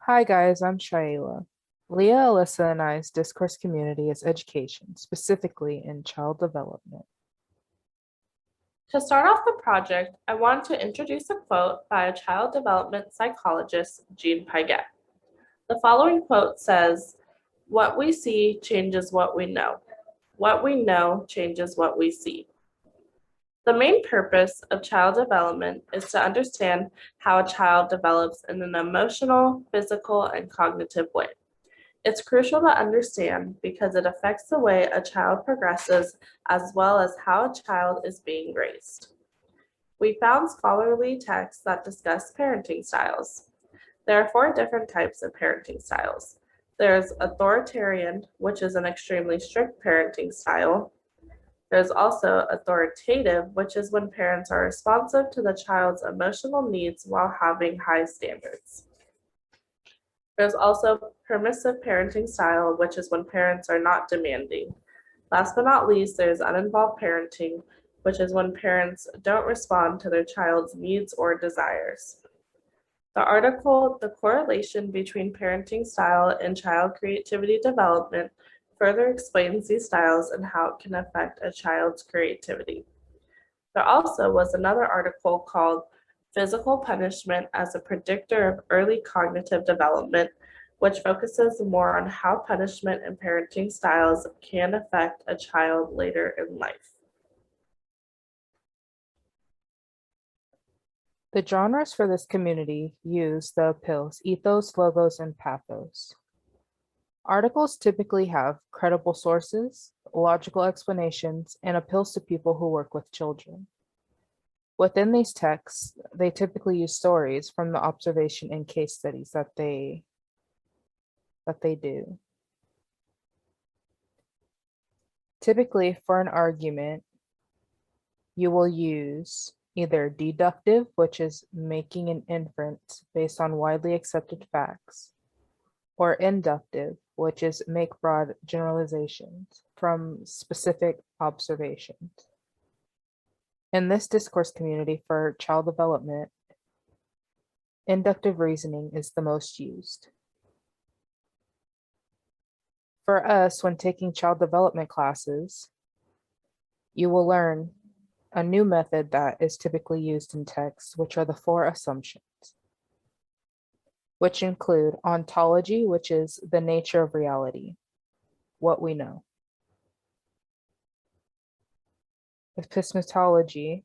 Hi guys, I'm Shaila. Leah, Alyssa, and I's discourse community is education, specifically in child development. To start off the project, I want to introduce a quote by a child development psychologist, Jean Piaget. The following quote says, "What we see changes what we know. What we know changes what we see." The main purpose of child development is to understand how a child develops in an emotional, physical, and cognitive way. It's crucial to understand because it affects the way a child progresses as well as how a child is being raised. We found scholarly texts that discuss parenting styles. There are four different types of parenting styles. There's authoritarian, which is an extremely strict parenting style. There's also authoritative, which is when parents are responsive to the child's emotional needs while having high standards. There's also permissive parenting style, which is when parents are not demanding. Last but not least, there's uninvolved parenting, which is when parents don't respond to their child's needs or desires. The article, The Correlation Between Parenting Style and Child Creativity Development, further explains these styles and how it can affect a child's creativity. There also was another article called Physical Punishment as a Predictor of Early Cognitive Development, which focuses more on how punishment and parenting styles can affect a child later in life. The genres for this community use the appeals ethos, logos, and pathos. Articles typically have credible sources, logical explanations, and appeals to people who work with children. Within these texts, they typically use stories from the observation and case studies that they do. Typically, for an argument, you will use either deductive, which is making an inference based on widely accepted facts, or inductive, which is make broad generalizations from specific observations. In this discourse community for child development, inductive reasoning is the most used. For us, when taking child development classes, you will learn a new method that is typically used in text, which are the four assumptions, which include ontology, which is the nature of reality, what we know. Epistemology,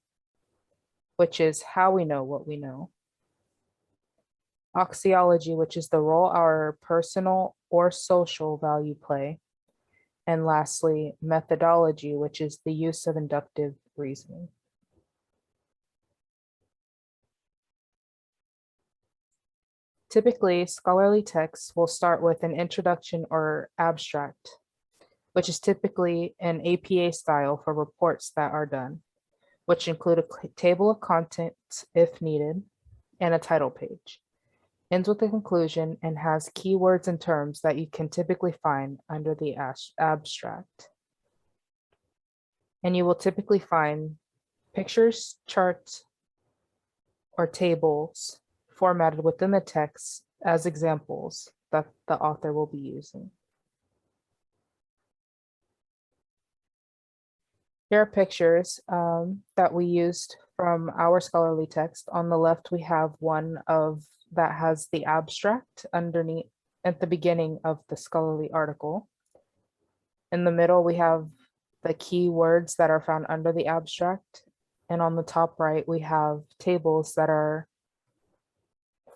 which is how we know what we know. Axiology, which is the role our personal or social value play. And lastly, methodology, which is the use of inductive reasoning. Typically, scholarly texts will start with an introduction or abstract, which is typically an APA style for reports that are done, which include a table of contents if needed, and a title page. Ends with a conclusion and has keywords and terms that you can typically find under the abstract. And you will typically find pictures, charts, or tables formatted within the text as examples that the author will be using. Here are pictures that we used from our scholarly text. On the left, we have one of that has the abstract underneath at the beginning of the scholarly article. In the middle, we have the key words that are found under the abstract. And on the top right, we have tables that are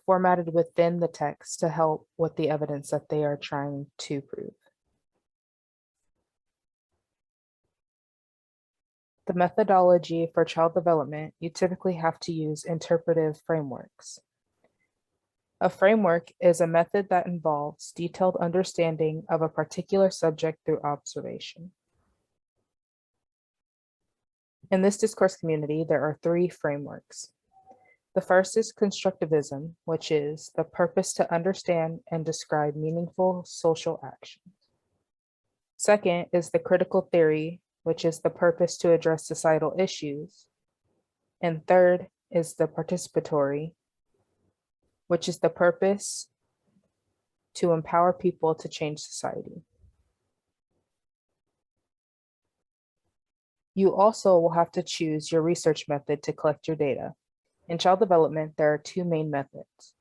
formatted within the text to help with the evidence that they are trying to prove. The methodology for child development, you typically have to use interpretive frameworks. A framework is a method that involves detailed understanding of a particular subject through observation. In this discourse community, there are three frameworks. The first is constructivism, which is the purpose to understand and describe meaningful social actions. Second is the critical theory, which is the purpose to address societal issues. And third is the participatory, which is the purpose to empower people to change society. You also will have to choose your research method to collect your data. In child development, there are two main methods.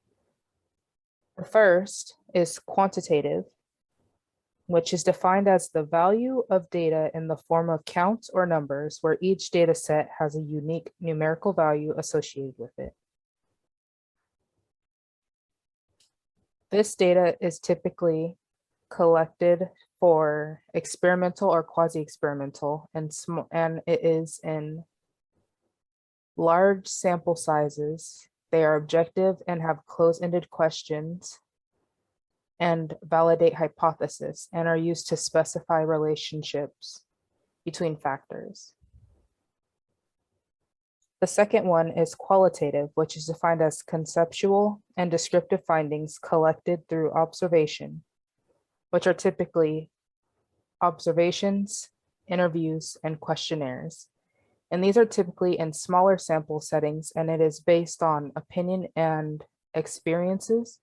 The first is quantitative, which is defined as the value of data in the form of counts or numbers, where each data set has a unique numerical value associated with it. This data is typically collected for experimental or quasi-experimental, and it is in large sample sizes. They are objective and have close-ended questions and validate hypotheses and are used to specify relationships between factors. The second one is qualitative, which is defined as conceptual and descriptive findings collected through observation, which are typically observations, interviews, and questionnaires. And these are typically in smaller sample settings, and it is based on opinion and experiences,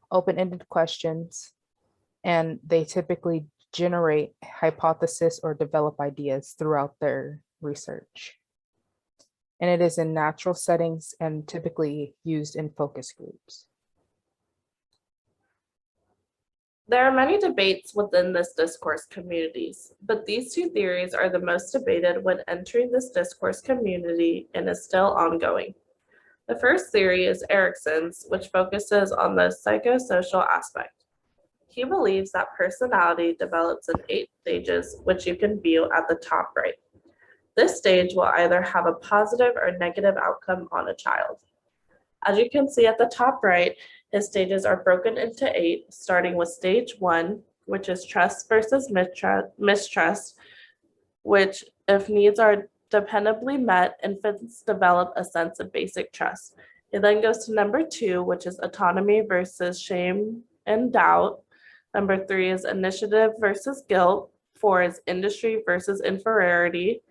open-ended questions, and they typically generate hypotheses or develop ideas throughout their research. And it is in natural settings and typically used in focus groups. There are many debates within this discourse communities, but these two theories are the most debated when entering this discourse community and is still ongoing. The first theory is Erickson's, which focuses on the psychosocial aspect. He believes that personality develops in 8 stages, which you can view at the top right. This stage will either have a positive or negative outcome on a child. As you can see at the top right, his stages are broken into 8, starting with stage 1, which is trust versus mistrust, which, if needs are dependably met, infants develop a sense of basic trust. It then goes to number 2, which is autonomy versus shame and doubt. Number 3 is initiative versus guilt. 4 is industry versus inferiority.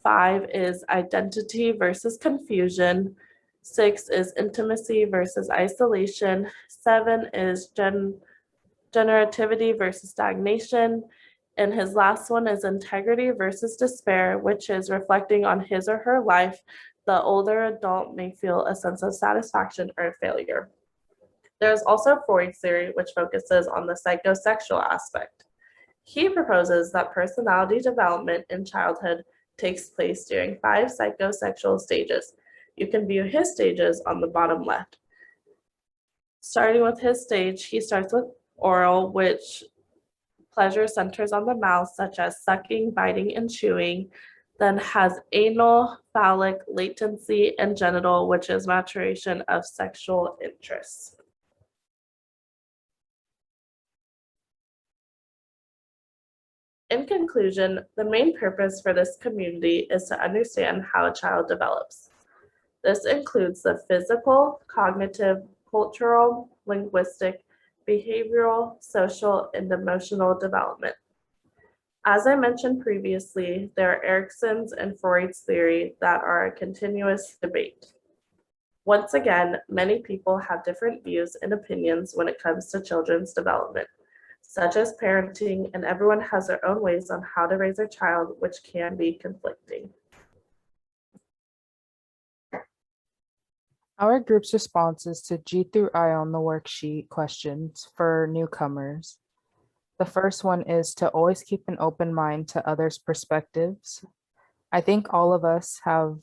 5 is identity versus confusion. 6 is intimacy versus isolation. 7 is generativity versus stagnation. And his last one is integrity versus despair, which is reflecting on his or her life. The older adult may feel a sense of satisfaction or failure. There's also Freud's theory, which focuses on the psychosexual aspect. He proposes that personality development in childhood takes place during 5 psychosexual stages. You can view his stages on the bottom left. Starting with his stage, he starts with oral, which pleasure centers on the mouth, such as sucking, biting, and chewing. Then has anal, phallic, latency, and genital, which is maturation of sexual interests. In conclusion, the main purpose for this community is to understand how a child develops. This includes the physical, cognitive, cultural, linguistic, behavioral, social, and emotional development. As I mentioned previously, there are Erickson's and Freud's theory that are a continuous debate. Once again, many people have different views and opinions when it comes to children's development, such as parenting, and everyone has their own ways on how to raise their child, which can be conflicting. Our group's responses to G through I on the worksheet questions for newcomers. The first one is to always keep an open mind to others' perspectives. I think all of us have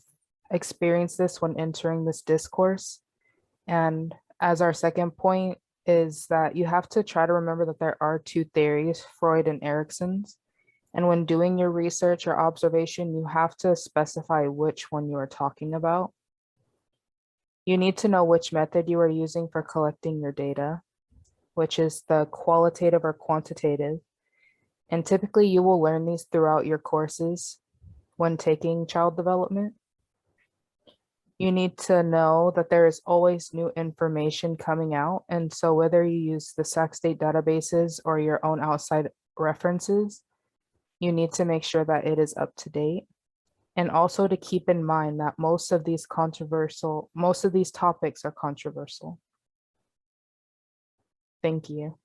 experienced this when entering this discourse. And as our second point is that you have to try to remember that there are 2 theories, Freud and Erickson's. And when doing your research or observation, you have to specify which one you are talking about. You need to know which method you are using for collecting your data, which is the qualitative or quantitative. And typically you will learn these throughout your courses when taking child development. You need to know that there is always new information coming out. And so whether you use the Sac State databases or your own outside references, you need to make sure that it is up to date. And also to keep in mind that most of these topics are controversial. Thank you.